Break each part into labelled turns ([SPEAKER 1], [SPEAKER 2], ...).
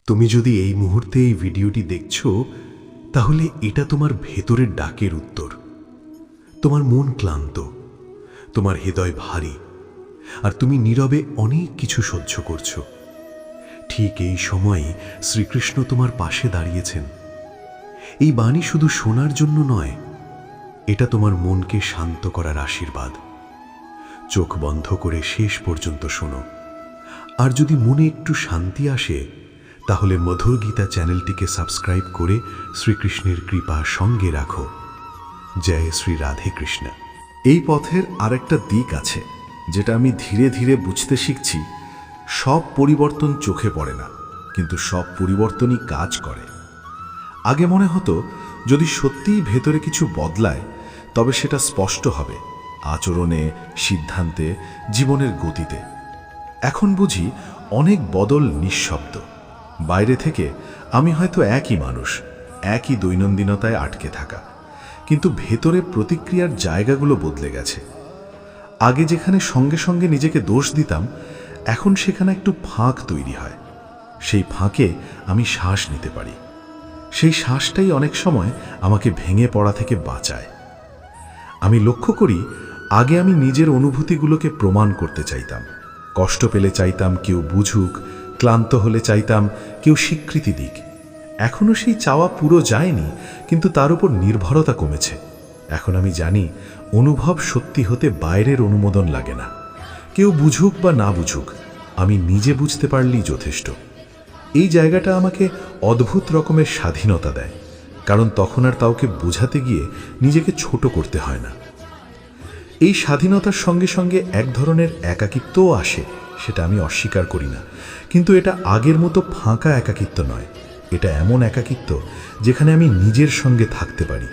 [SPEAKER 1] তুমি যদি এই মুহূর্তে এই ভিডিওটি দেখছো, তাহলে এটা তোমার ভেতরের ডাকের উত্তর। তোমার মন ক্লান্ত, তোমার হৃদয় ভারী, আর তুমি নীরবে অনেক কিছু সহ্য করছো। ঠিক এই সময়ে শ্রীকৃষ্ণ তোমার পাশে দাঁড়িয়েছেন। এই বাণী শুধু শোনার জন্য নয়, এটা তোমার মনকে শান্ত করার আশীর্বাদ। চোখ বন্ধ করে শেষ পর্যন্ত শোনো। আর যদি মনে একটু শান্তি আসে, তাহলে মধুর গীতা চ্যানেলটিকে সাবস্ক্রাইব করে শ্রীকৃষ্ণের কৃপা সঙ্গে রাখো। জয় শ্রী রাধে কৃষ্ণ।
[SPEAKER 2] এই পথের আরেকটা দিক আছে, যেটা আমি ধীরে ধীরে বুঝতে শিখছি। সব পরিবর্তন চোখে পড়ে না, কিন্তু সব পরিবর্তনই কাজ করে। আগে মনে হতো যদি সত্যিই ভেতরে কিছু বদলায়, তবে সেটা স্পষ্ট হবে আচরণে, সিদ্ধান্তে, জীবনের গতিতে। এখন বুঝি অনেক বদল নিঃশব্দ। বাইরে থেকে আমি হয়তো একই মানুষ, একই দৈনন্দিনতায় আটকে থাকা, কিন্তু ভেতরে প্রতিক্রিয়ার জায়গাগুলো বদলে গেছে। আগে যেখানে সঙ্গে সঙ্গে নিজেকে দোষ দিতাম, এখন সেখানে একটু ফাঁক তৈরি হয়। সেই ফাঁকে আমি শ্বাস নিতে পারি। সেই শ্বাসটাই অনেক সময় আমাকে ভেঙে পড়া থেকে বাঁচায়। আমি লক্ষ্য করি, আগে আমি নিজের অনুভূতিগুলোকে প্রমাণ করতে চাইতাম। কষ্ট পেলে চাইতাম কেউ বুঝুক, ক্লান্ত হলে চাইতাম কেউ স্বীকৃতি দিক। এখনও সেই চাওয়া পুরো যায়নি, কিন্তু তার উপর নির্ভরতা কমেছে। এখন আমি জানি, অনুভব সত্যি হতে বাইরের অনুমোদন লাগে না। কেউ বুঝুক বা না বুঝুক, আমি নিজে বুঝতে পারলেই যথেষ্ট। এই জায়গাটা আমাকে অদ্ভুত রকমের স্বাধীনতা দেয়, কারণ তখন আর কাউকে বোঝাতে গিয়ে নিজেকে ছোট করতে হয় না। এই স্বাধীনতার সঙ্গে সঙ্গে এক ধরনের একাকিত্বও আসে, সেটা আমি অস্বীকার করি না, কিন্তু এটা আগের মতো ফাঁকা একাকিত্ব নয়। এটা এমন একাকিত্ব যেখানে আমি নিজের সঙ্গে থাকতে পারি।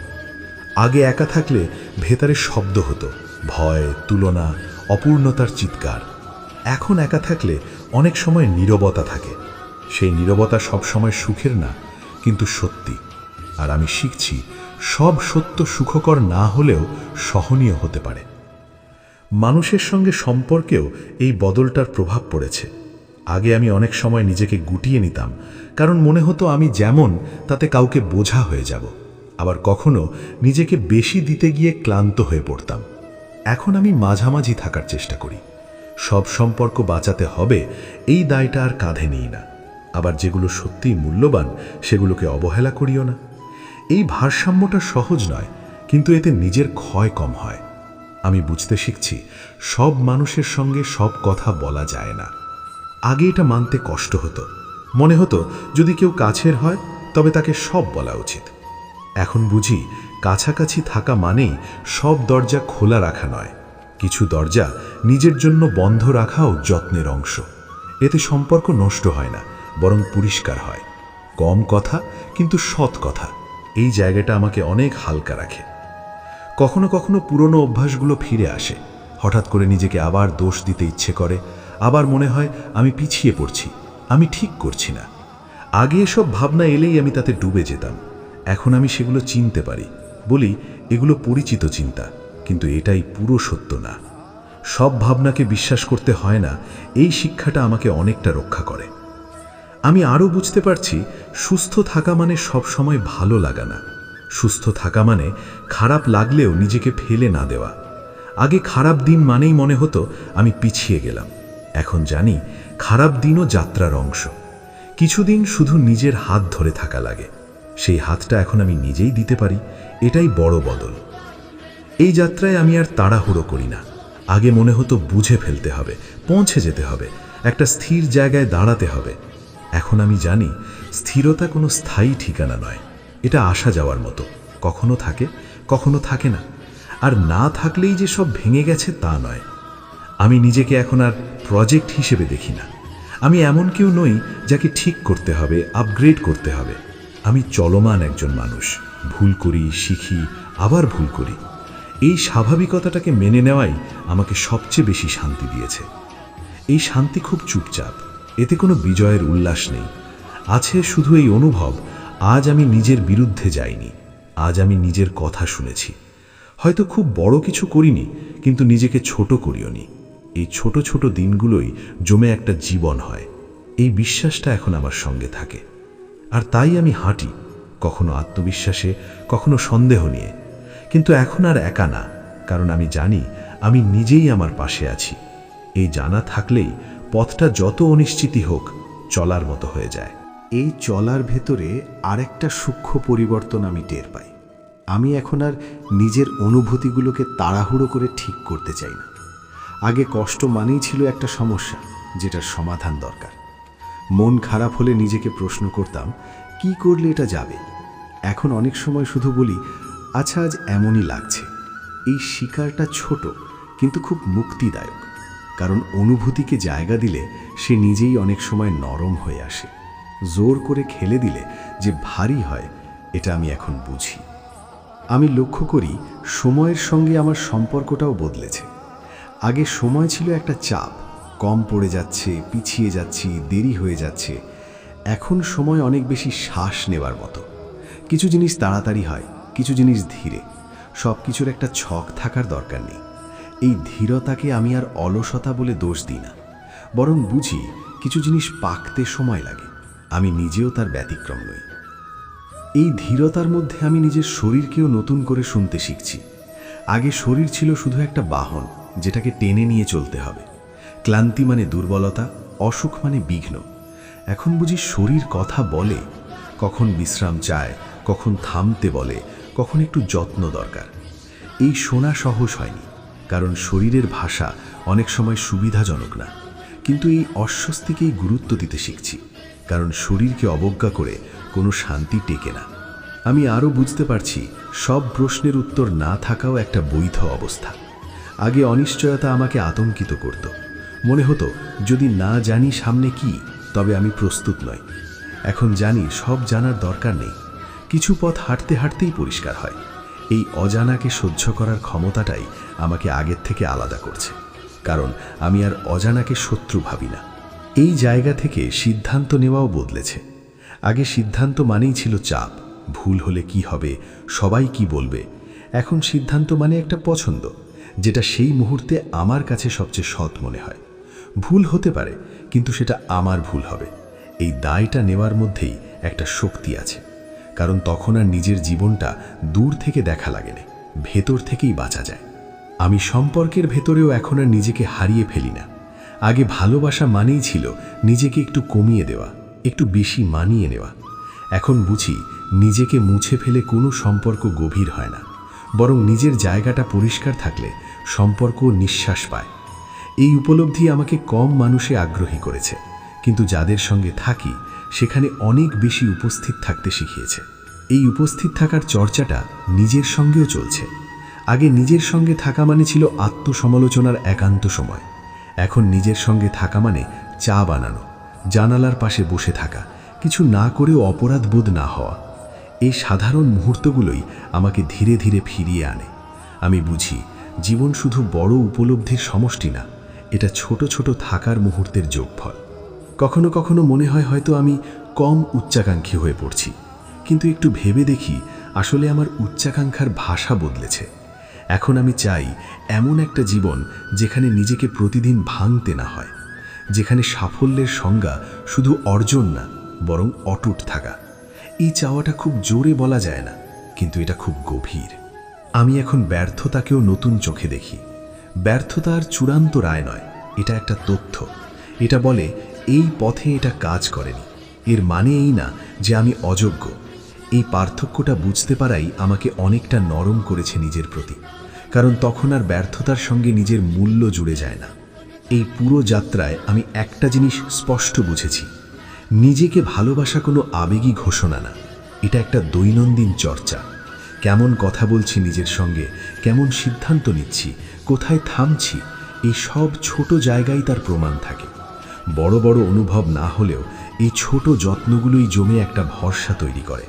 [SPEAKER 2] আগে একা থাকলে ভেতরে শব্দ হতো, ভয়, তুলনা, অপূর্ণতার চিৎকার। এখন একা থাকলে অনেক সময় নীরবতা থাকে। সেই নীরবতা সবসময় সুখের না, কিন্তু সত্যি। আর আমি শিখছি, সব সত্য সুখকর না হলেও সহনীয় হতে পারে। মানুষের সঙ্গে সম্পর্কেও এই বদলটার প্রভাব পড়েছে। আগে আমি অনেক সময় নিজেকে গুটিয়ে নিতাম, কারণ মনে হতো আমি যেমন তাতে কাউকে বোঝা হয়ে যাব। আবার কখনো নিজেকে বেশি দিতে গিয়ে ক্লান্ত হয়ে পড়তাম। এখন আমি মাঝামাঝি থাকার চেষ্টা করি। সব সম্পর্ক বাঁচাতে হবে এই দায়টা আর কাঁধে নিই না। আবার যেগুলো সত্যিই মূল্যবান, সেগুলোকে অবহেলা করিও না। এই ভারসাম্যটা সহজ নয়, কিন্তু এতে নিজের ক্ষয় কম হয়। আমি বুঝতে শিখছি, সব মানুষের সঙ্গে সব কথা বলা যায় না। আগে এটা মানতে কষ্ট হতো। মনে হতো যদি কেউ কাছের হয়, তবে তাকে সব বলা উচিত। এখন বুঝি, কাছাকাছি থাকা মানেই সব দরজা খোলা রাখা নয়। কিছু দরজা নিজের জন্য বন্ধ রাখাও যত্নের অংশ। এতে সম্পর্ক নষ্ট হয় না, বরং পরিষ্কার হয়। কম কথা, কিন্তু সৎ কথা, এই জায়গাটা আমাকে অনেক হালকা রাখে। কখনো কখনো পুরনো অভ্যাসগুলো ফিরে আসে। হঠাৎ করে নিজেকে আবার দোষ দিতে ইচ্ছে করে। আবার মনে হয় আমি পিছিয়ে পড়ছি, আমি ঠিক করছি না। আগে এসব ভাবনা এলেই আমি তাতে ডুবে যেতাম। এখন আমি সেগুলো চিনতে পারি। বলি, এগুলো পরিচিত চিন্তা, কিন্তু এটাই পুরো সত্য না। সব ভাবনাকে বিশ্বাস করতে হয় না। এই শিক্ষাটা আমাকে অনেকটা রক্ষা করে। আমি আরও বুঝতে পারছি, সুস্থ থাকা মানে সব সময় ভালো লাগা না। সুস্থ থাকা মানে খারাপ লাগলেও নিজেকে ফেলে না দেওয়া। আগে খারাপ দিন মানেই মনে হতো আমি পিছিয়ে গেলাম। এখন জানি, খারাপ দিনও যাত্রার অংশ। কিছুদিন শুধু নিজের হাত ধরে থাকা লাগে। সেই হাতটা এখন আমি নিজেই দিতে পারি। এটাই বড় বদল। এই যাত্রায় আমি আর তাড়াহুড়ো করি না। আগে মনে হতো বুঝে ফেলতে হবে, পৌঁছে যেতে হবে, একটা স্থির জায়গায় দাঁড়াতে হবে। এখন আমি জানি, স্থিরতা কোনো স্থায়ী ঠিকানা নয়। এটা আসা যাওয়ার মতো, কখনো থাকে, কখনো থাকে না। আর না থাকলেই যে সব ভেঙে গেছে তা নয়। আমি নিজেকে এখন আর প্রজেক্ট হিসেবে দেখি না। আমি এমন কেউ নই যাকে ঠিক করতে হবে, আপগ্রেড করতে হবে। আমি চলমান একজন মানুষ। ভুল করি, শিখি, আবার ভুল করি। এই স্বাভাবিকতাটাকে মেনে নেওয়াই আমাকে সবচেয়ে বেশি শান্তি দিয়েছে। এই শান্তি খুব চুপচাপ, এতে কোনো বিজয়ের উল্লাস নেই। আছে শুধু এই অনুভব, আজ আমি নিজের বিরুদ্ধে যাইনি। আজ আমি নিজের কথা শুনেছি। হয়তো খুব বড় কিছু করিনি, কিন্তু নিজেকে ছোট করিওনি। এই ছোট ছোট দিনগুলোই জমে একটা জীবন হয়। এই বিশ্বাসটা এখন আমার সঙ্গে থাকে। আর তাই আমি হাঁটি, কখনো আত্মবিশ্বাসে, কখনো সন্দেহ নিয়ে। কিন্তু এখন আর একা না, কারণ আমি জানি আমি নিজেই আমার পাশে আছি। এই জানা থাকলেই পথটা যত অনিশ্চিতই হোক চলার মতো হয়ে যায়।
[SPEAKER 3] এই চলার ভেতরে আরেকটা সূক্ষ্ম পরিবর্তন আমি টের পাই। আমি এখন আর নিজের অনুভূতিগুলোকে তাড়াহুড়ো করে ঠিক করতে চাই না। আগে কষ্ট মানেই ছিল একটা সমস্যা, যেটার সমাধান দরকার। মন খারাপ হলে নিজেকে প্রশ্ন করতাম, কি করলে এটা যাবে। এখন অনেক সময় শুধু বলি, আচ্ছা আজ এমনই লাগছে। এই শিকারটা ছোট কিন্তু খুব মুক্তিদায়ক, কারণ অনুভূতিকে জায়গা দিলে সে নিজেই অনেক সময় নরম হয়ে আসে। জোর করে খেলে দিলে যে ভারী হয়, এটা আমি এখন বুঝি। আমি লক্ষ্য করি সময়ের সঙ্গে আমার সম্পর্কটাও বদলেছে। আগে সময় ছিল একটা চাপ, কম পড়ে যাচ্ছে, পিছিয়ে যাচ্ছি, দেরি হয়ে যাচ্ছে। এখন সময় অনেক বেশি শ্বাস নেবার মতো। কিছু জিনিস তাড়াতাড়ি হয়, কিছু জিনিস ধীরে। সব কিছুর একটা ছক থাকার দরকার নেই। এই ধীরতাকে আমি আর অলসতা বলে দোষ দিই না, বরং বুঝি কিছু জিনিস পাকতে সময় লাগে। আমি নিজেও তার ব্যতিক্রম নই। এই ধীরতার মধ্যে আমি নিজের শরীরকেও নতুন করে শুনতে শিখছি। আগে শরীর ছিল শুধু একটা বাহন, যেটাকে টেনে নিয়ে চলতে হবে। ক্লান্তি মানে দুর্বলতা, অসুখ মানে বিঘ্ন। এখন বুঝি শরীর কথা বলে, কখন বিশ্রাম চায়, কখন থামতে বলে, কখন একটু যত্ন দরকার। এই শোনা সহজ হয়নি, কারণ শরীরের ভাষা অনেক সময় সুবিধাজনক না। কিন্তু এই অস্বস্তিকেই গুরুত্ব দিতে শিখছি, কারণ শরীরকে অবজ্ঞা করে কোনো শান্তি টেকে না। আমি আরও বুঝতে পারছি সব প্রশ্নের উত্তর না থাকাও একটা বৈধ অবস্থা। আগে অনিশ্চয়তা আমাকে আতঙ্কিত করত। মনে হতো যদি না জানি সামনে কি, তবে আমি প্রস্তুত নই। এখন জানি সব জানার দরকার নেই। কিছু পথ হাঁটতে হাঁটতেই পরিষ্কার হয়। এই অজানাকে সহ্য করার ক্ষমতাটাই আমাকে আগের থেকে আলাদা করছে, কারণ আমি আর অজানাকে শত্রু ভাবি না। এই জায়গা থেকে সিদ্ধান্ত নেওয়াও বদলেছে। আগে সিদ্ধান্ত মানেই ছিল চাপ, ভুল হলে কি হবে, সবাই কি বলবে। এখন সিদ্ধান্ত মানে একটা পছন্দ, যেটা সেই মুহূর্তে আমার কাছে সবচেয়ে সৎ মনে হয়। ভুল হতে পারে, কিন্তু সেটা আমার ভুল হবে। এই দায়টা নেওয়ার মধ্যেই একটা শক্তি আছে, কারণ তখন আর নিজের জীবনটা দূর থেকে দেখা লাগে না, ভেতর থেকেই বাঁচা যায়। আমি সম্পর্কের ভেতরেও এখন আর নিজেকে হারিয়ে ফেলি না। আগে ভালোবাসা মানেই ছিল নিজেকে একটু কমিয়ে দেওয়া, একটু বেশি মানিয়ে নেওয়া। এখন বুঝি নিজেকে মুছে ফেলে কোনো সম্পর্ক গভীর হয় না, বরং নিজের জায়গাটা পরিষ্কার থাকলে সম্পর্ক নিঃশ্বাস পায়। এই উপলব্ধি আমাকে কম মানুষে আগ্রহী করেছে, কিন্তু যাদের সঙ্গে থাকি সেখানে অনেক বেশি উপস্থিত থাকতে শিখিয়েছে। এই উপস্থিত থাকার চর্চাটা নিজের সঙ্গেও চলছে। আগে নিজের সঙ্গে থাকা মানে ছিল আত্মসমালোচনার একান্ত সময়। এখন নিজের সঙ্গে থাকা মানে চা বানানো, জানালার পাশে বসে থাকা, কিছু না করেও অপরাধ বোধ না হওয়া। এই সাধারণ মুহূর্তগুলোই আমাকে ধীরে ধীরে ফিরিয়ে আনে। আমি বুঝি জীবন শুধু বড় উপলব্ধির সমষ্টি না, এটা ছোট ছোট থাকার মুহূর্তের যোগফল। কখনো কখনো মনে হয় হয়তো আমি কম উচ্চাকাঙ্ক্ষী হয়ে পড়ছি, কিন্তু একটু ভেবে দেখি আসলে আমার উচ্চাকাঙ্ক্ষার ভাষা বদলেছে। এখন আমি চাই এমন একটা জীবন যেখানে নিজেকে প্রতিদিন ভাঙতে না হয়, যেখানে সাফল্যের সংজ্ঞা শুধু অর্জন না, বরং অটুট থাকা। এই চাওয়াটা খুব জোরে বলা যায় না, কিন্তু এটা খুব গভীর। আমি এখন ব্যর্থতাকেও নতুন চোখে দেখি। ব্যর্থতা আর চূড়ান্ত রায় নয়, এটা একটা তথ্য। এটা বলে এই পথে এটা কাজ করেনি, এর মানে এই না যে আমি অযোগ্য। এই পার্থক্যটা বুঝতে পারাই আমাকে অনেকটা নরম করেছে নিজের প্রতি, কারণ তখন আর ব্যর্থতার সঙ্গে নিজের মূল্য জুড়ে যায় না। এই পুরো যাত্রায় আমি একটা জিনিস স্পষ্ট বুঝেছি, নিজেকে ভালোবাসা কোনো আবেগী ঘোষণা না, এটা একটা দৈনন্দিন চর্চা। কেমন কথা বলছি নিজের সঙ্গে, কেমন সিদ্ধান্ত নিচ্ছি, কোথায় থামছি, এই সব ছোট জায়গায় তার প্রমাণ থাকে। বড় বড় অনুভব না হলেও এই ছোট যত্নগুলোই জমে একটা ভরসা তৈরি করে।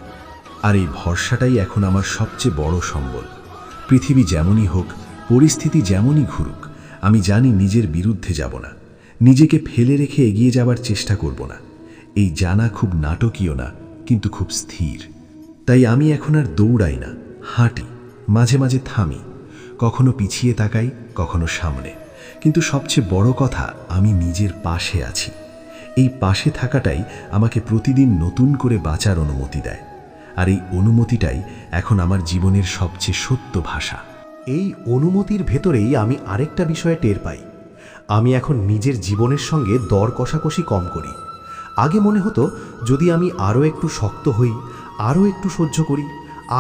[SPEAKER 3] আর এই ভরসাটাই এখন আমার সবচেয়ে বড় সম্বল। পৃথিবী যেমনই হোক, পরিস্থিতি যেমনই ঘুরুক, আমি জানি নিজের বিরুদ্ধে যাব না, নিজেকে ফেলে রেখে এগিয়ে যাবার চেষ্টা করব না। এই জানা খুব নাটকীয় না, কিন্তু খুব স্থির। তাই আমি এখন আর দৌড়াই না, হাঁটি, মাঝে মাঝে থামি, কখনো পিছিয়ে তাকাই, কখনো সামনে, কিন্তু সবচেয়ে বড় কথা আমি নিজের পাশে আছি। এই পাশে থাকাটাই আমাকে প্রতিদিন নতুন করে বাঁচার অনুমতি দেয়, আর এই অনুমতিটাই এখন আমার জীবনের সবচেয়ে সত্য ভাষা। এই অনুমতির ভেতরেই আমি আরেকটা বিষয়ে টের পাই। আমি এখন নিজের জীবনের সঙ্গে দর কষাকষি কম করি। আগে মনে হতো যদি আমি আরও একটু শক্ত হই, আরও একটু সহ্য করি,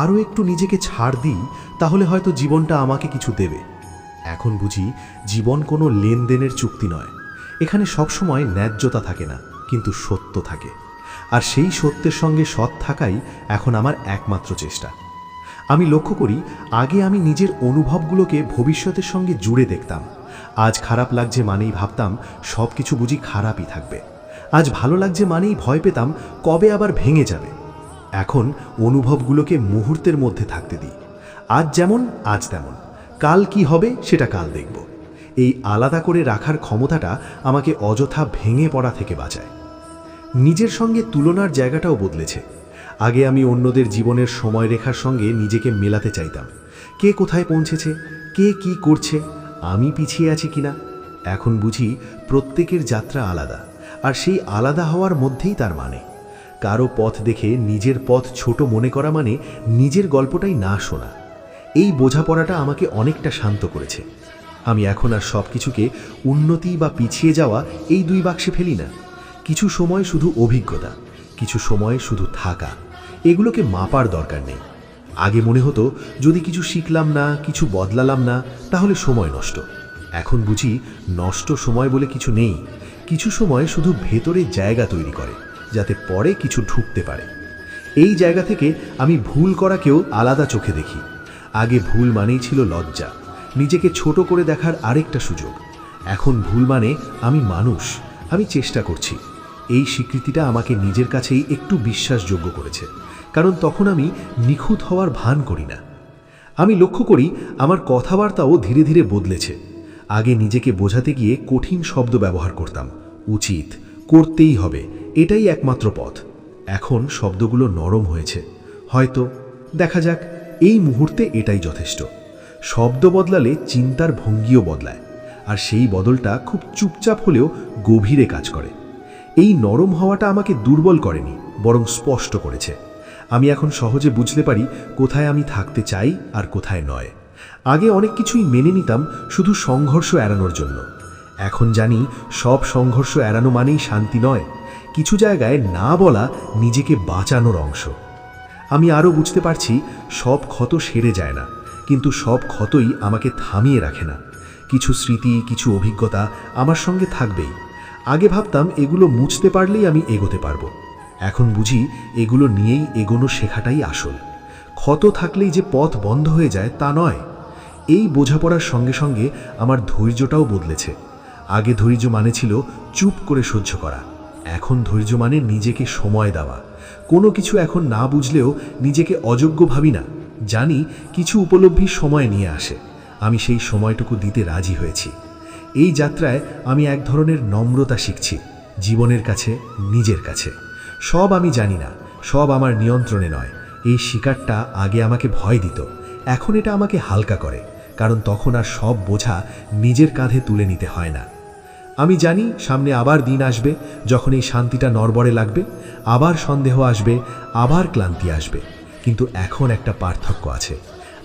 [SPEAKER 3] আরও একটু নিজেকে ছাড় দিই, তাহলে হয়তো জীবনটা আমাকে কিছু দেবে। এখন বুঝি জীবন কোনো লেনদেনের চুক্তি নয়। এখানে সবসময় ন্যায্যতা থাকে না, কিন্তু সত্য থাকে। আর সেই সত্যের সঙ্গে সৎ থাকাই এখন আমার একমাত্র চেষ্টা। আমি লক্ষ্য করি আগে আমি নিজের অনুভবগুলোকে ভবিষ্যতের সঙ্গে জুড়ে দেখতাম। আজ খারাপ লাগছে মানেই ভাবতাম সব কিছু বুঝি খারাপই থাকবে। আজ ভালো লাগছে মানেই ভয় পেতাম কবে আবার ভেঙে যাবে। এখন অনুভবগুলোকে মুহূর্তের মধ্যে থাকতে দিই। আজ যেমন আজ তেমন, কাল কি হবে সেটা কাল দেখব। এই আলাদা করে রাখার ক্ষমতাটা আমাকে অযথা ভেঙে পড়া থেকে বাঁচায়। নিজের সঙ্গে তুলনার জায়গাটাও বদলেছে। আগে আমি অন্যদের জীবনের সময়রেখার সঙ্গে নিজেকে মেলাতে চাইতাম। কে কোথায় পৌঁছেছে, কে কি করছে, আমি পিছিয়ে আছি কিনা। এখন বুঝি প্রত্যেকের যাত্রা আলাদা, আর সেই আলাদা হওয়ার মধ্যেই তার মানে। কারো পথ দেখে নিজের পথ ছোট মনে করা মানে নিজের গল্পটাই না শোনা। এই বোঝাপড়াটা আমাকে অনেকটা শান্ত করেছে। আমি এখন আর সব কিছুকে উন্নতি বা পিছিয়ে যাওয়া এই দুই বাক্সে ফেলি না। কিছু সময় শুধু অভিজ্ঞতা, কিছু সময় শুধু থাকা। এগুলোকে মাপার দরকার নেই। আগে মনে হতো যদি কিছু শিখলাম না, কিছু বদলালাম না, তাহলে সময় নষ্ট। এখন বুঝি নষ্ট সময় বলে কিছু নেই। কিছু সময় শুধু ভেতরে জায়গা তৈরি করে, যাতে পরে কিছু ঢুকতে পারে। এই জায়গা থেকে আমি ভুল করাকেও আলাদা চোখে দেখি। আগে ভুল মানেই ছিল লজ্জা, নিজেকে ছোট করে দেখার আরেকটা সুযোগ। এখন ভুল মানে আমি মানুষ, আমি চেষ্টা করছি। এই স্বীকৃতিটা আমাকে নিজের কাছেই একটু বিশ্বাসযোগ্য করেছে, কারণ তখন আমি নিখুঁত হওয়ার ভান করি না। আমি লক্ষ্য করি আমার কথাবার্তাও ধীরে ধীরে বদলেছে। আগে নিজেকে বোঝাতে গিয়ে কঠিন শব্দ ব্যবহার করতাম। উচিত, করতেই হবে, এটাই একমাত্র পথ। এখন শব্দগুলো নরম হয়েছে। হয়তো, দেখা যাক, এই মুহূর্তে এটাই যথেষ্ট। শব্দ বদলালে চিন্তার ভঙ্গিও বদলায়, আর সেই বদলটা খুব চুপচাপ হলেও গভীরে কাজ করে। এই নরম হওয়াটা আমাকে দুর্বল করেনি, বরং স্পষ্ট করেছে। আমি এখন সহজে বুঝতে পারি কোথায় আমি থাকতে চাই আর কোথায় নয়। আগে অনেক কিছুই মেনে নিতাম শুধু সংঘর্ষ এড়ানোর জন্য। এখন জানি সব সংঘর্ষ এড়ানো মানেই শান্তি নয়। কিছু জায়গায় না বলা নিজেকে বাঁচানোর অংশ। আমি আরও বুঝতে পারছি সব ক্ষত সেরে যায় না, কিন্তু সব ক্ষতই আমাকে থামিয়ে রাখে না। কিছু স্মৃতি, কিছু অভিজ্ঞতা আমার সঙ্গে থাকবেই। আগে ভাবতাম এগুলো মুছতে পারলেই আমি এগোতে পারবো। এখন বুঝি এগুলো নিয়েই এগোনো শেখাটাই আসল। ক্ষত থাকলেই যে পথ বন্ধ হয়ে যায় তা নয়। এই বোঝাপড়ার সঙ্গে সঙ্গে আমার ধৈর্যটাও বদলেছে। আগে ধৈর্য মানে ছিল চুপ করে সহ্য করা, এখন ধৈর্য মানে নিজেকে সময় দেওয়া। কোনো কিছু এখন না বুঝলেও নিজেকে অযোগ্য ভাবি না। জানি কিছু উপলব্ধি সময় নিয়ে আসে, আমি সেই সময়টুকু দিতে রাজি হয়েছি। এই যাত্রায় আমি এক ধরনের নম্রতা শিখছি, জীবনের কাছে, নিজের কাছে। সব আমি জানি না, সব আমার নিয়ন্ত্রণে নয়। এই শিকারটা আগে আমাকে ভয় দিত, এখন এটা আমাকে হালকা করে, কারণ তখন আর সব বোঝা নিজের কাঁধে তুলে নিতে হয় না। আমি জানি সামনে আবার দিন আসবে যখন এই শান্তিটা নড়বড়ে লাগবে, আবার সন্দেহ আসবে, আবার ক্লান্তি আসবে। কিন্তু এখন একটা পার্থক্য আছে।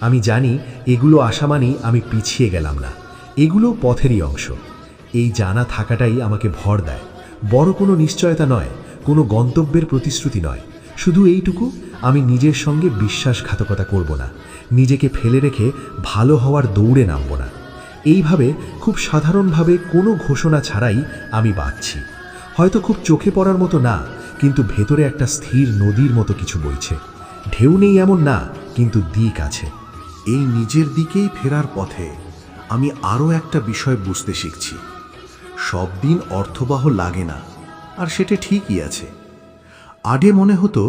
[SPEAKER 3] আমি জানি এগুলো আসা মানেই আমি পিছিয়ে গেলাম না, এগুলো পথেরই অংশ। এই জানা থাকাটাই আমাকে ভর দেয়। বড় কোনো নিশ্চয়তা নয়, কোনো গন্তব্যের প্রতিশ্রুতি নয়, শুধু এইটুকু, আমি নিজের সঙ্গে বিশ্বাসঘাতকতা করব না, নিজেকে ফেলে রেখে ভালো হওয়ার দৌড়ে নামব না। এইভাবে খুব সাধারণভাবে কোনো ঘোষণা ছাড়াই আমি বাঁচছি। হয়তো খুব চোখে পড়ার মতো না, কিন্তু ভেতরে একটা স্থির নদীর মতো কিছু বইছে। ঢেউ নেই এমন না, কিন্তু দিক আছে।
[SPEAKER 2] এই নিজের দিকেই ফেরার পথে আমি আরও একটা বিষয় বুঝতে শিখছি। সব দিন অর্থবহ লাগে না, আর সেটা ঠিকই আছে। আগে মনে হতো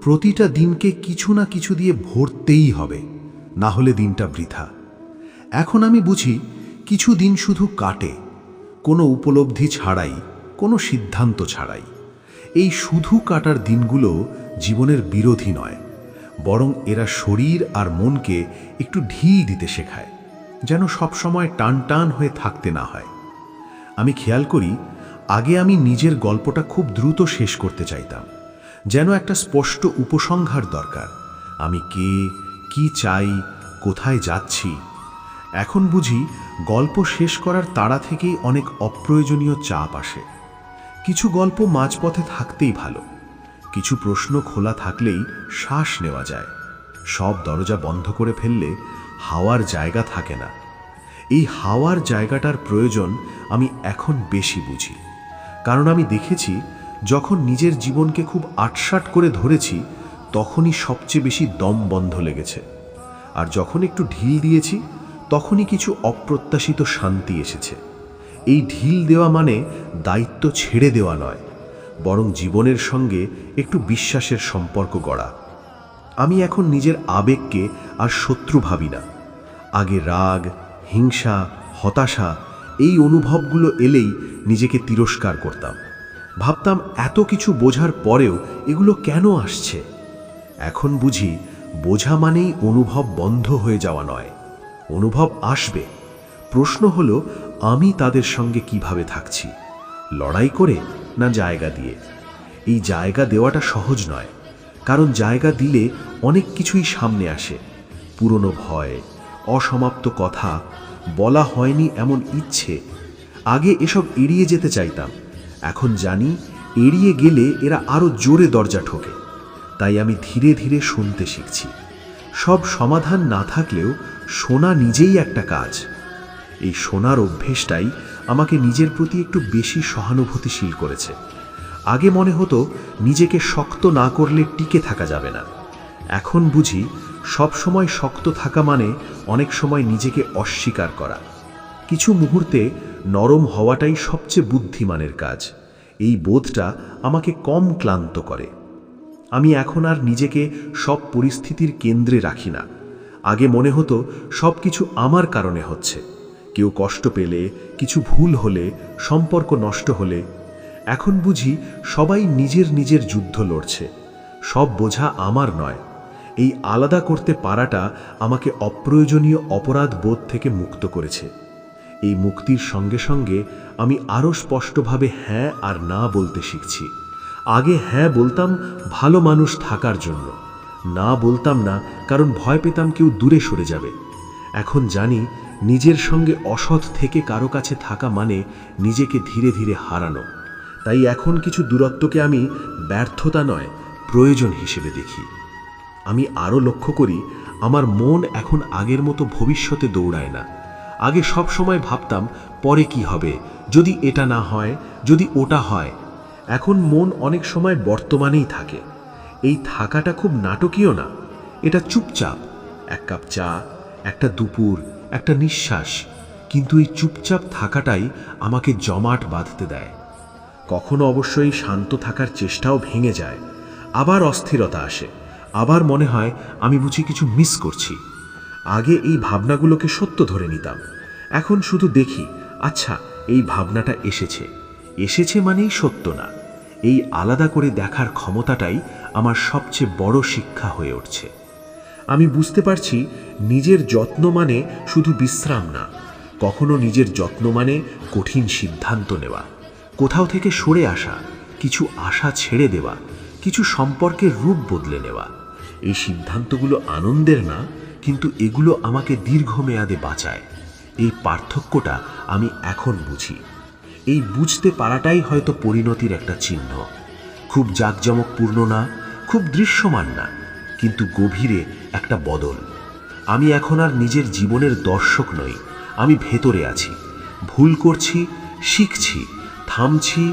[SPEAKER 2] প্রতিটা দিনকে কিছু না কিছু দিয়ে ভরতেই হবে, না হলে দিনটা বৃথা। এখন আমি বুঝি কিছু দিন শুধু কাটে, কোনো উপলব্ধি ছাড়াই, কোনো সিদ্ধান্ত ছাড়াই। এই শুধু কাটার দিনগুলো জীবনের বিরোধী নয়, বরং এরা শরীর আর মনকে একটু ঢিল দিতে শেখায়, যেন সবসময় টান টান হয়ে থাকতে না হয়। আমি খেয়াল করি আগে আমি নিজের গল্পটা খুব দ্রুত শেষ করতে চাইতাম, যেন একটা স্পষ্ট উপসংহার দরকার। আমি কে, কি চাই, কোথায় যাচ্ছি। এখন বুঝি গল্প শেষ করার তাড়া থেকেই অনেক অপ্রয়োজনীয় চাপ আসে। কিছু গল্প মাঝপথে থাকতেই ভালো, কিছু প্রশ্ন খোলা থাকলেই শ্বাস নেওয়া যায়। সব দরজা বন্ধ করে ফেললে হাওয়ার জায়গা থাকে না। এই হাওয়ার জায়গাটার প্রয়োজন আমি এখন বেশি বুঝি, কারণ আমি দেখেছি যখন নিজের জীবনকে খুব আটসাট করে ধরেছি তখনই সবচেয়ে বেশি দম বন্ধ লেগেছে, আর যখন একটু ঢিল দিয়েছি তখনই কিছু অপ্রত্যাশিত শান্তি এসেছে। এই ঢিল দেওয়া মানে দায়িত্ব ছেড়ে দেওয়া নয়, বরং জীবনের সঙ্গে একটু বিশ্বাসের সম্পর্ক গড়া। আমি এখন নিজের আবেগকে আর শত্রু ভাবি না। আগে রাগ, হিংসা, হতাশা এই অনুভবগুলো এলেই নিজেকে তিরস্কার করতাম। ভাবতাম এত কিছু বোঝার পরেও এগুলো কেন আসছে। এখন বুঝি বোঝা মানেই অনুভব বন্ধ হয়ে যাওয়া নয়, অনুভব আসবে। প্রশ্ন হলো আমি তাদের সঙ্গে কিভাবে থাকছি, লড়াই করে না জায়গা দিয়ে। এই জায়গা দেওয়াটা সহজ নয়, কারণ জায়গা দিলে অনেক কিছুই সামনে আসে। পুরনো ভয়, অসমাপ্ত কথা, বলা হয়নি এমন ইচ্ছে। আগে এসব এড়িয়ে যেতে চাইতাম, এখন জানি এড়িয়ে গেলে এরা আরও জোরে দরজা ঠোকে। তাই আমি ধীরে ধীরে শুনতে শিখছি। সব সমাধান না থাকলেও শোনা নিজেই একটা কাজ। এই শোনার অভ্যেসটাই আমাকে নিজের প্রতি একটু বেশি সহানুভূতিশীল করেছে। আগে মনে হতো নিজেকে শক্ত না করলে টিকে থাকা যাবে না। এখন বুঝি সব সময় শক্ত থাকা মানে অনেক সময় নিজেকে অস্বীকার করা। কিছু মুহূর্তে নরম হওয়াটাই সবচেয়ে বুদ্ধিমানের কাজ। এই বোধটা আমাকে কম ক্লান্ত করে। আমি এখন আর নিজেকে সব পরিস্থিতির কেন্দ্রে রাখি না। আগে মনে হতো সব কিছু আমার কারণে হচ্ছে, কেউ কষ্ট পেলে, কিছু ভুল হলে, সম্পর্ক নষ্ট হলে। এখন বুঝি সবাই নিজের নিজের যুদ্ধ লড়ছে, সব বোঝা আমার নয়। এই আলাদা করতে পারাটা আমাকে অপ্রয়োজনীয় অপরাধ বোধ থেকে মুক্ত করেছে। এই মুক্তির সঙ্গে সঙ্গে আমি আরও স্পষ্টভাবে হ্যাঁ আর না বলতে শিখছি। আগে হ্যাঁ বলতাম ভালো মানুষ থাকার জন্য, না বলতাম না কারণ ভয় পেতাম কেউ দূরে সরে যাবে। এখন জানি নিজের সঙ্গে অসৎ থেকে কারো কাছে থাকা মানে নিজেকে ধীরে ধীরে হারানো। তাই এখন কিছু দূরত্বকে আমি ব্যর্থতা নয়, প্রয়োজন হিসেবে দেখি। আমি আরও লক্ষ্য করি আমার মন এখন আগের মতো ভবিষ্যতে দৌড়ায় না। আগে সব সময় ভাবতাম পরে কি হবে, যদি এটা না হয়, যদি ওটা হয়। এখন মন অনেক সময় বর্তমানেই থাকে। এই থাকাটা খুব নাটকীয় না, এটা চুপচাপ। এক কাপ চা, একটা দুপুর, একটা নিঃশ্বাস। কিন্তু এই চুপচাপ থাকাটাই আমাকে জমাট বাঁধতে দেয়। কখনো অবশ্যই শান্ত থাকার চেষ্টাও ভেঙে যায়, আবার অস্থিরতা আসে, আবার মনে হয় আমি বুঝি কিছু মিস করছি। আগে এই ভাবনাগুলোকে সত্য ধরে নিতাম, এখন শুধু দেখি আচ্ছা এই ভাবনাটা এসেছে মানেই সত্য না। এই আলাদা করে দেখার ক্ষমতাটাই আমার সবচেয়ে বড় শিক্ষা হয়ে উঠছে। আমি বুঝতে পারছি নিজের যত্ন মানে শুধু বিশ্রাম না, কখনো নিজের যত্ন মানে কঠিন সিদ্ধান্ত নেওয়া, কোথাও থেকে সরে আসা, কিছু আশা ছেড়ে দেওয়া, কিছু সম্পর্কের রূপ বদলে নেওয়া। এই সিদ্ধান্তগুলো আনন্দের না, কিন্তু এগুলো আমাকে দীর্ঘমেয়াদে বাঁচায়। এই পার্থক্যটা আমি এখন বুঝি। এই বুঝতে পারাটাই হয়তো পরিণতির একটা চিহ্ন। খুব জাঁকজমকপূর্ণ না, খুব দৃশ্যমান না, কিন্তু গভীরে একটা বদল। আমি এখন আর নিজের জীবনের দর্শক নই, আমি ভেতরে আছি, ভুল করছি, শিখছি, থামছি,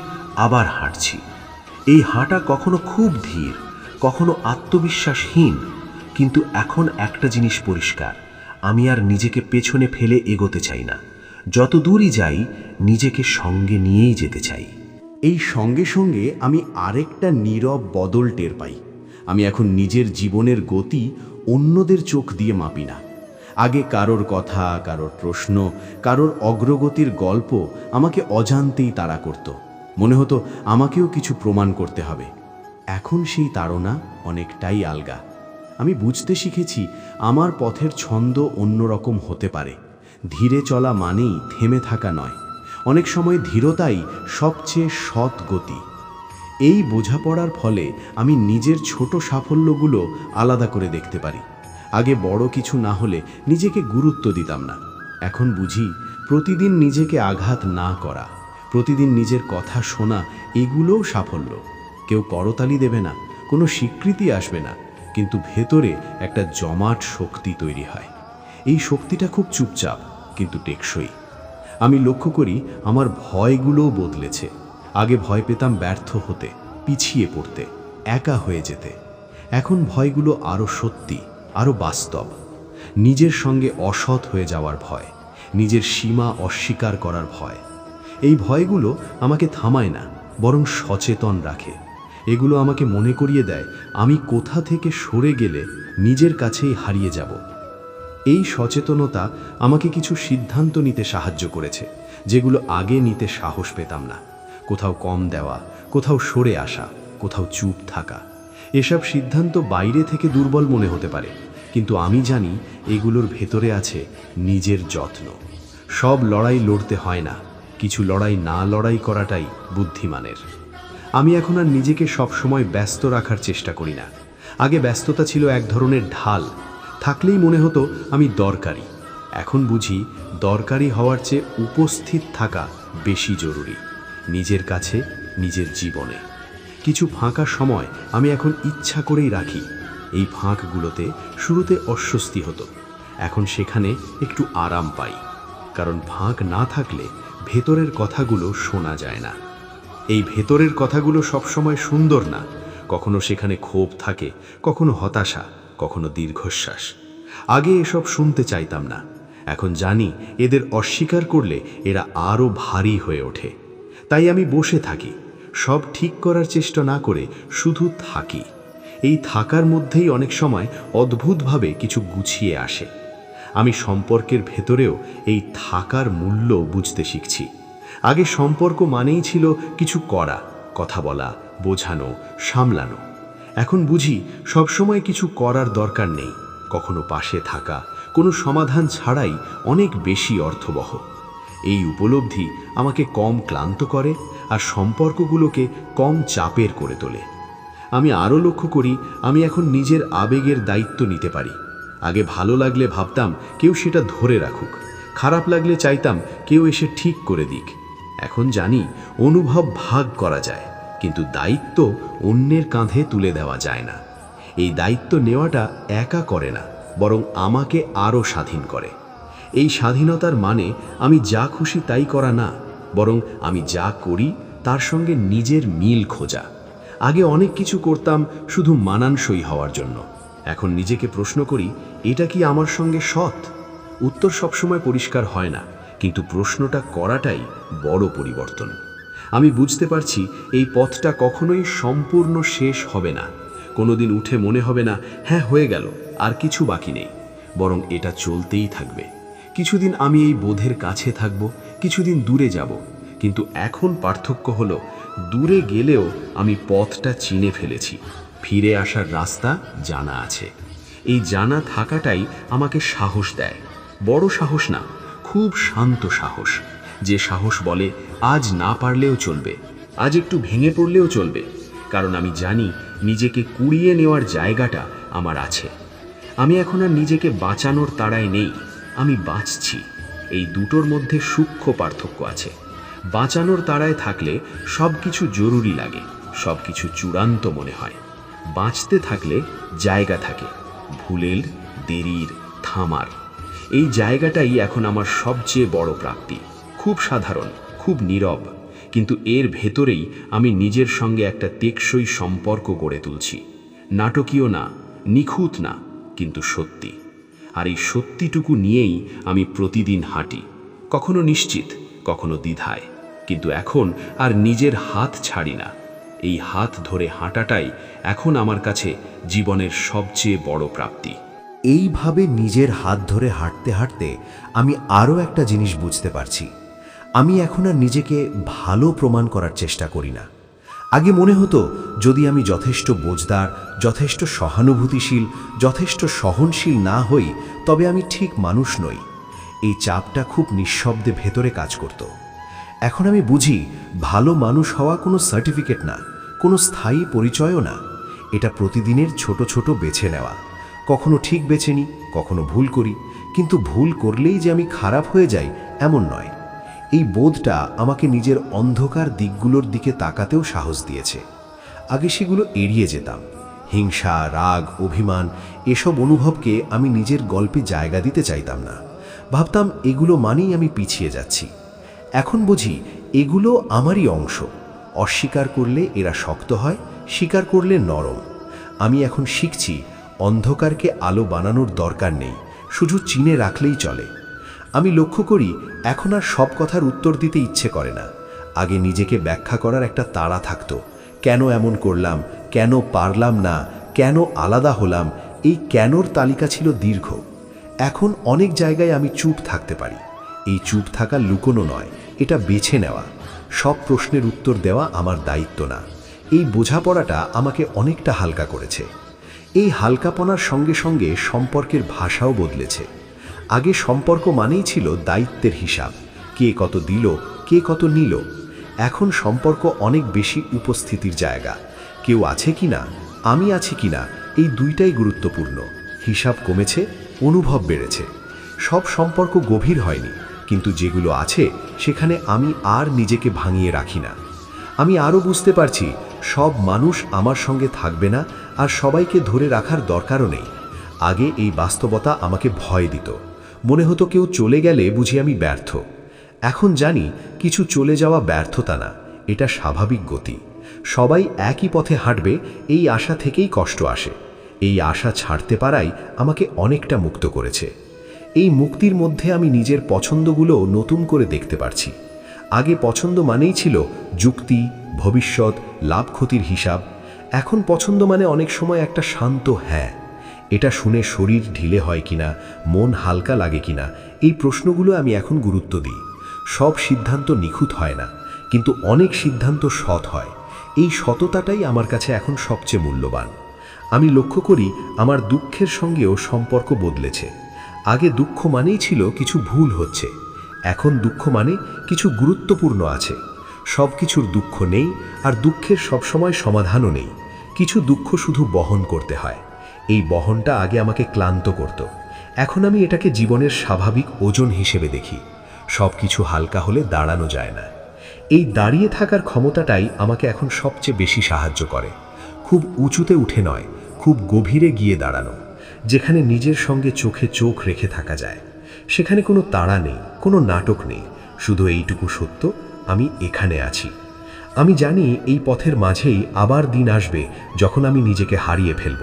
[SPEAKER 2] আবার হাঁটছি। এই হাঁটা কখনো খুব ধীর, কখনো আত্মবিশ্বাসহীন, কিন্তু এখন একটা জিনিস পরিষ্কার, আমি আর নিজেকে পেছনে ফেলে এগোতে চাই না। যত দূরই যাই নিজেকে সঙ্গে নিয়েই যেতে চাই।
[SPEAKER 3] এই সঙ্গে সঙ্গে আমি আরেকটা নীরব বদল টের পাই। আমি এখন নিজের জীবনের গতি অন্যদের চোখ দিয়ে মাপি না। আগে কারোর কথা, কারোর প্রশ্ন, কারোর অগ্রগতির গল্প আমাকে অজান্তেই তাড়া করত। মনে হতো আমাকেও কিছু প্রমাণ করতে হবে। এখন সেই তাড়না অনেকটাই আলগা। আমি বুঝতে শিখেছি আমার পথের ছন্দ অন্যরকম হতে পারে। ধীরে চলা মানেই থেমে থাকা নয়, অনেক সময় ধীরতাই সবচেয়ে সৎ গতি। এই বোঝাপড়ার ফলে আমি নিজের ছোট সাফল্যগুলো আলাদা করে দেখতে পারি। আগে বড় কিছু না হলে নিজেকে গুরুত্ব দিতাম না। এখন বুঝি প্রতিদিন নিজেকে আঘাত না করা, প্রতিদিন নিজের কথা শোনা, এগুলোও সাফল্য। কেউ করতালি দেবে না, কোনো স্বীকৃতি আসবে না, কিন্তু ভেতরে একটা জমাট শক্তি তৈরি হয়। এই শক্তিটা খুব চুপচাপ কিন্তু টেকসই। আমি লক্ষ্য করি আমার ভয়গুলোও বদলেছে। আগে ভয় পেতাম ব্যর্থ হতে, পিছিয়ে পড়তে, একা হয়ে যেতে। এখন ভয়গুলো আরও সত্যি, আরও বাস্তব। নিজের সঙ্গে অসৎ হয়ে যাওয়ার ভয়, নিজের সীমা অস্বীকার করার ভয়। এই ভয়গুলো আমাকে থামায় না, বরং সচেতন রাখে। এগুলো আমাকে মনে করিয়ে দেয় আমি কোথা থেকে সরে গেলে নিজের কাছেই হারিয়ে যাব। এই সচেতনতা আমাকে কিছু সিদ্ধান্ত নিতে সাহায্য করেছে, যেগুলো আগে নিতে সাহস পেতাম না। কোথাও কম দেওয়া, কোথাও সরে আসা, কোথাও চুপ থাকা। এসব সিদ্ধান্ত বাইরে থেকে দুর্বল মনে হতে পারে, কিন্তু আমি জানি এগুলোর ভেতরে আছে নিজের যত্ন। সব লড়াই লড়তে হয় না, কিছু লড়াই না লড়াই করাটাই বুদ্ধিমানের। আমি এখন আর নিজেকে সবসময় ব্যস্ত রাখার চেষ্টা করি না। আগে ব্যস্ততা ছিল এক ধরনের ঢাল, থাকলেই মনে হতো আমি দরকারি। এখন বুঝি দরকারি হওয়ার চেয়ে উপস্থিত থাকা বেশি জরুরি, নিজের কাছে, নিজের জীবনে। কিছু ফাঁকা সময় আমি এখন ইচ্ছা করেই রাখি। এই ফাঁকগুলোতে শুরুতে অস্বস্তি হতো, এখন সেখানে একটু আরাম পাই, কারণ ফাঁক না থাকলে ভেতরের কথাগুলো শোনা যায় না। এই ভেতরের কথাগুলো সবসময় সুন্দর না, কখনো সেখানে ক্ষোভ থাকে, কখনো হতাশা, কখনো দীর্ঘশ্বাস। আগে এসব শুনতে চাইতাম না, এখন জানি এদের অস্বীকার করলে এরা আরও ভারী হয়ে ওঠে। তাই আমি বসে থাকি, সব ঠিক করার চেষ্টা না করে শুধু থাকি। এই থাকার মধ্যেই অনেক সময় অদ্ভুতভাবে কিছু গুছিয়ে আসে। আমি সম্পর্কের ভেতরেও এই থাকার মূল্য বুঝতে শিখছি। আগে সম্পর্ক মানেই ছিল কিছু করা, কথা বলা, বোঝানো, সামলানো। এখন বুঝি সবসময় কিছু করার দরকার নেই, কখনো পাশে থাকা কোনো সমাধান ছাড়াই অনেক বেশি অর্থবহ। এই উপলব্ধি আমাকে কম ক্লান্ত করে আর সম্পর্কগুলোকে কম চাপের করে তোলে। আমি আরও লক্ষ্য করি আমি এখন নিজের আবেগের দায়িত্ব নিতে পারি। আগে ভালো লাগলে ভাবতাম কেউ সেটা ধরে রাখুক, খারাপ লাগলে চাইতাম কেউ এসে ঠিক করে দিক। এখন জানি অনুভব ভাগ করা যায়, কিন্তু দায়িত্ব অন্যের কাঁধে তুলে দেওয়া যায় না। এই দায়িত্ব নেওয়াটা একা করে না, বরং আমাকে আরও স্বাধীন করে। এই স্বাধীনতার মানে আমি যা খুশি তাই করা না, বরং আমি যা করি তার সঙ্গে নিজের মিল খোঁজা। আগে অনেক কিছু করতাম শুধু মানানসই হওয়ার জন্য, এখন নিজেকে প্রশ্ন করি এটা কি আমার সঙ্গে সৎ? উত্তর সবসময় পরিষ্কার হয় না, কিন্তু প্রশ্নটা করাটাই বড় পরিবর্তন। আমি বুঝতে পারছি এই পথটা কখনোই সম্পূর্ণ শেষ হবে না। কোনোদিন উঠে মনে হবে না হ্যাঁ হয়ে গেল, আর কিছু বাকি নেই, বরং এটা চলতেই থাকবে। কিছুদিন আমি এই বোধের কাছে থাকব, কিছুদিন দূরে যাব, কিন্তু এখন পার্থক্য হলো দূরে গেলেও আমি পথটা চিনে ফেলেছি, ফিরে আসার রাস্তা জানা আছে। এই জানা থাকাটাই আমাকে সাহস দেয়। বড় সাহস না, খুব শান্ত সাহস, যে সাহস বলে আজ না পারলেও চলবে, আজ একটু ভেঙে পড়লেও চলবে, কারণ আমি জানি নিজেকে কুড়িয়ে নেওয়ার জায়গাটা আমার আছে। আমি এখন আর নিজেকে বাঁচানোর তাড়ায় নেই, আমি বাঁচছি। এই দুটোর মধ্যে সূক্ষ্ম পার্থক্য আছে। বাঁচানোর তাড়ায় থাকলে সব কিছু জরুরি লাগে, সব কিছু চূড়ান্ত মনে হয়। বাঁচতে থাকলে জায়গা থাকে, ভুলের, দেরির, থামার। এই জায়গাটাই এখন আমার সবচেয়ে বড় প্রাপ্তি। খুব সাধারণ, খুব নীরব, কিন্তু এর ভেতরেই আমি নিজের সঙ্গে একটা টেকসই সম্পর্ক গড়ে তুলছি। নাটকীয় না, নিখুঁত না, কিন্তু সত্যি। আর এই সত্যিটুকু নিয়েই আমি প্রতিদিন হাঁটি, কখনো নিশ্চিত, কখনো দ্বিধায়, কিন্তু এখন আর নিজের হাত ছাড়ি না। এই হাত ধরে হাঁটাটাই এখন আমার কাছে জীবনের সবচেয়ে বড় প্রাপ্তি।
[SPEAKER 4] এইভাবে নিজের হাত ধরে হাঁটতে হাঁটতে আমি আরও একটা জিনিস বুঝতে পারছি। আমি এখন আর নিজেকে ভালো প্রমাণ করার চেষ্টা করি না। আগে মনে হতো যদি আমি যথেষ্ট বোঝদার, যথেষ্ট সহানুভূতিশীল, যথেষ্ট সহনশীল না হই তবে আমি ঠিক মানুষ নই। এই চাপটা খুব নিঃশব্দে ভেতরে কাজ করত। এখন আমি বুঝি ভালো মানুষ হওয়া কোনো সার্টিফিকেট না, কোনো স্থায়ী পরিচয়ও না। এটা প্রতিদিনের ছোট ছোট বেছে নেওয়া। কখনো ঠিক বেছে নিই, কখনো ভুল করি, কিন্তু ভুল করলেই যে আমি খারাপ হয়ে যাই এমন নয়। এই বোধটা আমাকে নিজের অন্ধকার দিকগুলোর দিকে তাকাতেও সাহস দিয়েছে। আগে সেগুলো এড়িয়ে যেতাম। হিংসা, রাগ, অভিমান এসব অনুভবকে আমি নিজের গল্পে জায়গা দিতে চাইতাম না। ভাবতাম এগুলো মানেই আমি পিছিয়ে যাচ্ছি। এখন বুঝি এগুলো আমারই অংশ। অস্বীকার করলে এরা শক্ত হয়, স্বীকার করলে নরম। আমি এখন শিখছি অন্ধকারকে আলো বানানোর দরকার নেই, শুধু চিনে রাখলেই চলে। আমি লক্ষ্য করি এখন আর সব কথার উত্তর দিতে ইচ্ছে করে না। আগে নিজেকে ব্যাখ্যা করার একটা তাড়া থাকতো। কেন এমন করলাম, কেন পারলাম না, কেন আলাদা হলাম, এই কেনর তালিকা ছিল দীর্ঘ। এখন অনেক জায়গায় আমি চুপ থাকতে পারি। এই চুপ থাকা লুকোনো নয়, এটা বেছে নেওয়া। সব প্রশ্নের উত্তর দেওয়া আমার দায়িত্ব না। এই বোঝাপড়াটা আমাকে অনেকটা হালকা করেছে। এই হালকাপনার সঙ্গে সঙ্গে সম্পর্কের ভাষাও বদলেছে। আগে সম্পর্ক মানেই ছিল দায়িত্বের হিসাব, কে কত দিল, কে কত নিল। এখন সম্পর্ক অনেক বেশি উপস্থিতির জায়গা। কেউ আছে কিনা, আমি আছি কিনা, এই দুইটাই গুরুত্বপূর্ণ। হিসাব কমেছে, অনুভব বেড়েছে। সব সম্পর্ক গভীর হয়নি, কিন্তু যেগুলো আছে সেখানে আমি আর নিজেকে ভাঙিয়ে রাখি না। আমি আরও বুঝতে পারছি সব মানুষ আমার সঙ্গে থাকবে না, আর সবাইকে ধরে রাখার দরকারও নেই। আগে এই বাস্তবতা আমাকে ভয় দিত। মনে হতো কেউ চলে গেলে বুঝি আমি ব্যর্থ। এখন জানি কিছু চলে যাওয়া ব্যর্থতা না, এটা স্বাভাবিক গতি। সবাই একই পথে হাঁটবে, এই আশা থেকেই কষ্ট আসে। এই আশা ছাড়তে পারাই আমাকে অনেকটা মুক্ত করেছে। এই মুক্তির মধ্যে আমি নিজের পছন্দগুলো নতুন করে দেখতে পারছি। আগে পছন্দ মানেই ছিল যুক্তি, ভবিষ্যৎ, লাভ ক্ষতির হিসাব। এখন পছন্দ মানে অনেক সময় একটা শান্ত হ্যাঁ। এটা শুনে শরীর ঢিলে হয় কিনা, মন হালকা লাগে কিনা, এই প্রশ্নগুলো আমি এখন গুরুত্ব দিই। সব সিদ্ধান্ত নিখুঁত হয় না, কিন্তু অনেক সিদ্ধান্ত সৎ হয়। এই সততাটাই আমার কাছে এখন সবচেয়ে মূল্যবান। আমি লক্ষ্য করি আমার দুঃখের সঙ্গেও সম্পর্ক বদলেছে। আগে দুঃখ মানেই ছিল কিছু ভুল হচ্ছে, এখন দুঃখ মানে কিছু গুরুত্বপূর্ণ আছে। সব কিছুর দুঃখ নেই, আর দুঃখের সবসময় সমাধানও নেই। কিছু দুঃখ শুধু বহন করতে হয়। এই বহনটা আগে আমাকে ক্লান্ত করত। এখন আমি এটাকে জীবনের স্বাভাবিক ওজন হিসেবে দেখি। সব কিছু হালকা হলে দাঁড়ানো যায় না। এই দাঁড়িয়ে থাকার ক্ষমতাটাই আমাকে এখন সবচেয়ে বেশি সাহায্য করে। খুব উঁচুতে উঠে নয়, খুব গভীরে গিয়ে দাঁড়ানো, যেখানে নিজের সঙ্গে চোখে চোখ রেখে থাকা যায়। সেখানে কোনো তাড়া নেই, কোনো নাটক নেই, শুধু এইটুকু সত্য, আমি এখানে আছি। আমি জানি এই পথের মাঝেই আবার দিন আসবে যখন আমি নিজেকে হারিয়ে ফেলব।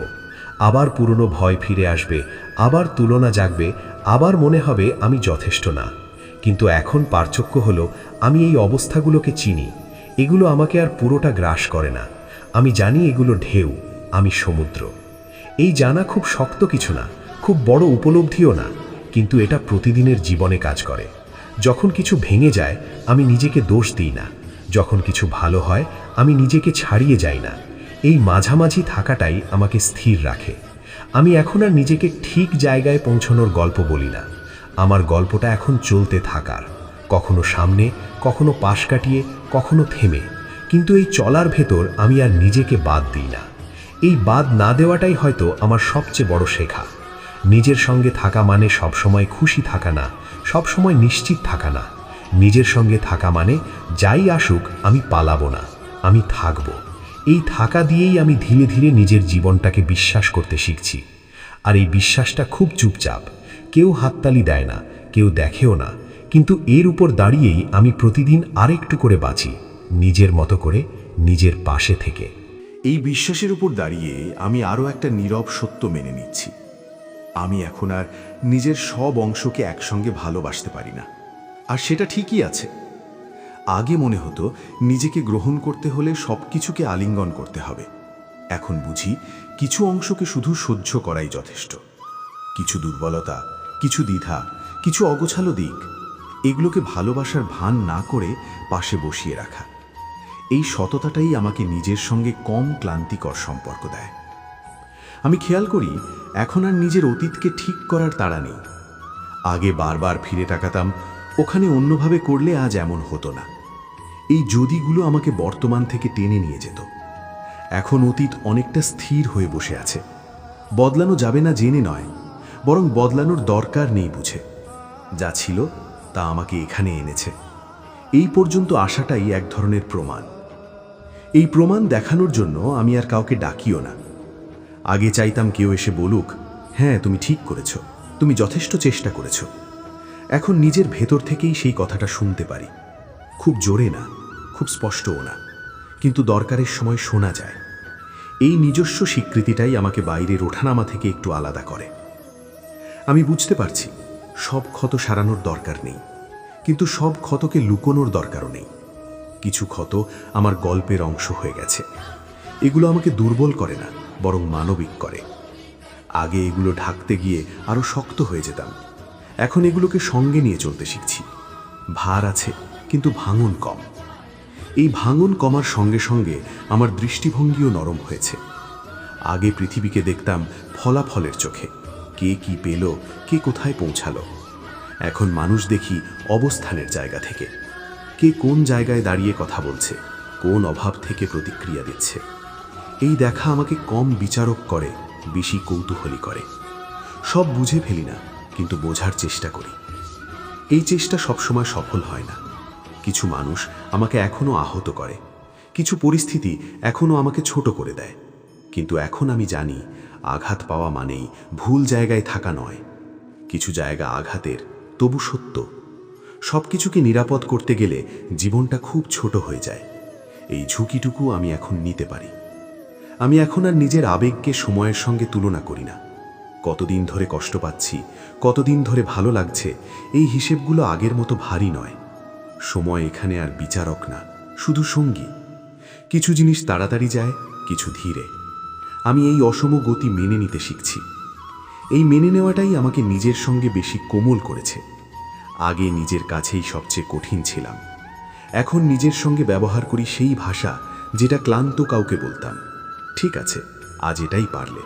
[SPEAKER 4] আবার পুরনো ভয় ফিরে আসবে, আবার তুলনা জাগবে, আবার মনে হবে আমি যথেষ্ট না। কিন্তু এখন পার্থক্য হলো আমি এই অবস্থাগুলোকে চিনি। এগুলো আমাকে আর পুরোটা গ্রাস করে না। আমি জানি এগুলো ঢেউ, আমি সমুদ্র। এই জানা খুব শক্ত কিছু না, খুব বড় উপলব্ধিও না, কিন্তু এটা প্রতিদিনের জীবনে কাজ করে। যখন কিছু ভেঙে যায় আমি নিজেকে দোষ দিই না, যখন কিছু ভালো হয় আমি নিজেকে ছাড়িয়ে যাই না। এই মাঝামাঝি থাকাটাই আমাকে স্থির রাখে। আমি এখন আর নিজেকে ঠিক জায়গায় পৌঁছানোর গল্প বলি না। আমার গল্পটা এখন চলতে থাকার, কখনো সামনে, কখনো পাশ কাটিয়ে, কখনো থেমে। কিন্তু এই চলার ভেতর আমি আর নিজেকে বাদ দিই না। এই বাদ না দেওয়াটাই হয়তো আমার সবচেয়ে বড় শেখা। নিজের সঙ্গে থাকা মানে সবসময় খুশি থাকা না, সবসময় নিশ্চিত থাকা না। নিজের সঙ্গে থাকা মানে যাই আসুক আমি পালাবো না, আমি থাকব। এই থাকা দিয়েই আমি ধীরে ধীরে নিজের জীবনটাকে বিশ্বাস করতে শিখছি। আর এই বিশ্বাসটা খুব চুপচাপ, কেউ হাততালি দেয় না, কেউ দেখেও না, কিন্তু এর উপর দাঁড়িয়েই আমি প্রতিদিন আরেকটু করে বাঁচি, নিজের মতো করে, নিজের পাশে থেকে।
[SPEAKER 2] এই বিশ্বাসের উপর দাঁড়িয়ে আমি আরও একটা নীরব সত্য মেনে নিচ্ছি। আমি এখন আর নিজের সব অংশকে একসঙ্গে ভালোবাসতে পারি না। আর সেটা ঠিকই আছে। আগে মনে হতো নিজেকে গ্রহণ করতে হলে সব কিছুকে আলিঙ্গন করতে হবে। এখন বুঝি কিছু অংশকে শুধু সহ্য করাই যথেষ্ট। কিছু দুর্বলতা, কিছু দ্বিধা, কিছু অগোছালো দিক, এগুলোকে ভালোবাসার ভান না করে পাশে বসিয়ে রাখা। এই সততাটাই আমাকে নিজের সঙ্গে কম ক্লান্তিকর সম্পর্ক দেয়। আমি খেয়াল করি এখন আর নিজের অতীতকে ঠিক করার তাড়া নেই। আগে বারবার ফিরে তাকাতাম, ওখানে অন্যভাবে করলে আজ এমন হতো না।
[SPEAKER 3] এই যদিগুলো আমাকে বর্তমান থেকে টেনে নিয়ে যেত। এখন অতীত অনেকটা স্থির হয়ে বসে আছে। বদলানো যাবে না জেনে নয়, বরং বদলানোর দরকার নেই বুঝে। যা ছিল তা আমাকে এখানে এনেছে। এই পর্যন্ত আসাটাই এক ধরনের প্রমাণ। এই প্রমাণ দেখানোর জন্য আমি আর কাউকে ডাকিও না। আগে চাইতাম কেউ এসে বলুক, হ্যাঁ তুমি ঠিক করেছ, তুমি যথেষ্ট চেষ্টা করেছ। এখন নিজের ভেতর থেকেই সেই কথাটা শুনতে পারি। খুব জোরে না, খুব স্পষ্টও না, কিন্তু দরকারের সময় শোনা যায়। এই নিজস্ব স্বীকৃতিটাই আমাকে বাইরের ওঠানামা থেকে একটু আলাদা করে। আমি বুঝতে পারছি সব ক্ষত সারানোর দরকার নেই, কিন্তু সব ক্ষতকে লুকোনোর দরকারও নেই। কিছু ক্ষত আমার গল্পের অংশ হয়ে গেছে। এগুলো আমাকে দুর্বল করে না, বরং মানবিক করে। আগে এগুলো ঢাকতে গিয়ে আরও শক্ত হয়ে যেতাম। এখন এগুলোকে সঙ্গে নিয়ে চলতে শিখছি। ভার আছে, কিন্তু ভাঙন কম। এই ভাঙন কমার সঙ্গে সঙ্গে আমার দৃষ্টিভঙ্গিও নরম হয়েছে। আগে পৃথিবীকে দেখতাম ফলাফলের চোখে, কে কি পেল, কে কোথায় পৌঁছালো। এখন মানুষ দেখি অবস্থানের জায়গা থেকে, কে কোন জায়গায় দাঁড়িয়ে কথা বলছে, কোন অভাব থেকে প্রতিক্রিয়া দিচ্ছে। এই দেখা আমাকে কম বিচারক করে, বেশি কৌতূহলী করে। সব বুঝে ফেলি না, কিন্তু বোঝার চেষ্টা করি। এই চেষ্টা সবসময় সফল হয় না। কিছু মানুষ আমাকে এখনো আহত করে, কিছু পরিস্থিতি এখনো আমাকে ছোট করে দেয়। কিন্তু এখন আমি জানি আঘাত পাওয়া মানেই ভুল জায়গায় থাকা নয়। কিছু জায়গা আঘাতের, তবু সত্য। সব কিছুকে নিরাপদ করতে গেলে জীবনটা খুব ছোট হয়ে যায়। এই ঝুঁকিটুকু আমি এখন নিতে পারি। আমি এখন আর নিজের আবেগকে সময়ের সঙ্গে তুলনা করি না। কতদিন ধরে কষ্ট পাচ্ছি, কতদিন ধরে ভালো লাগছে, এই হিসেবগুলো আগের মতো ভারী নয়। সময় এখানে আর বিচারক না, শুধু সঙ্গী। কিছু জিনিস তাড়াতাড়ি যায়, কিছু ধীরে। আমি এই অসম গতি মেনে নিতে শিখছি। এই মেনে নেওয়াটাই আমাকে নিজের সঙ্গে বেশি কোমল করেছে। আগে নিজের কাছেই সবচেয়ে কঠিন ছিলাম। এখন নিজের সঙ্গে ব্যবহার করি সেই ভাষা যেটা ক্লান্ত কাউকে বলতাম, ঠিক আছে আজ এটাই পারলে।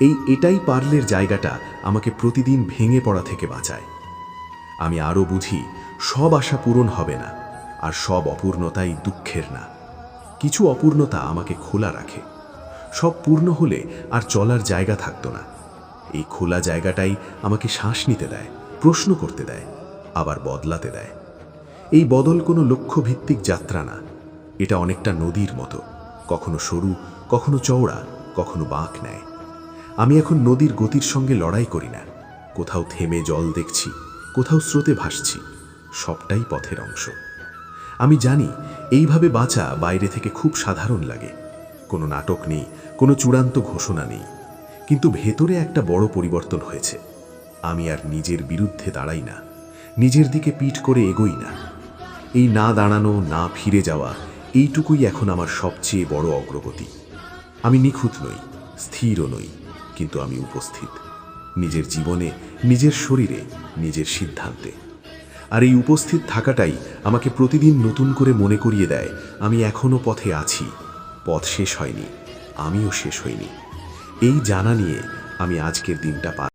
[SPEAKER 3] এই এটাই পারলের জায়গাটা আমাকে প্রতিদিন ভেঙে পড়া থেকে বাঁচায়। আমি আরও বুঝি সব আশা পূরণ হবে না, আর সব অপূর্ণতাই দুঃখের না। কিছু অপূর্ণতা আমাকে খোলা রাখে। সব পূর্ণ হলে আর চলার জায়গা থাকতো না। এই খোলা জায়গাটাই আমাকে শ্বাস নিতে দেয়, প্রশ্ন করতে দেয়, আবার বদলাতে দেয়। এই বদল কোনো লক্ষ্যভিত্তিক যাত্রা না, এটা অনেকটা নদীর মতো, কখনো সরু, কখনো চওড়া, কখনো বাঁক নেয়। আমি এখন নদীর গতির সঙ্গে লড়াই করি না। কোথাও থেমে জল দেখছি, কোথাও স্রোতে ভাসছি, সবটাই পথের অংশ। আমি জানি এইভাবে বাঁচা বাইরে থেকে খুব সাধারণ লাগে। কোনো নাটক নেই, কোনো চূড়ান্ত ঘোষণা নেই, কিন্তু ভেতরে একটা বড় পরিবর্তন হয়েছে। আমি আর নিজের বিরুদ্ধে দাঁড়াই না, নিজের দিকে পিঠ করে এগোই না। এই না দাঁড়ানো, না ফিরে যাওয়া, এইটুকুই এখন আমার সবচেয়ে বড় অগ্রগতি। আমি নিখুঁত নই, স্থিরও নই, কিন্তু আমি উপস্থিত। নিজের জীবনে, নিজের শরীরে, নিজের সিদ্ধান্তে। আর এই উপস্থিত থাকাটাই আমাকে প্রতিদিন নতুন করে মনে করিয়ে দেয় আমি এখনো পথে আছি। পথ শেষ হয়নি, আমিও শেষ হইনি। এই জানা নিয়ে আমি আজকের দিনটা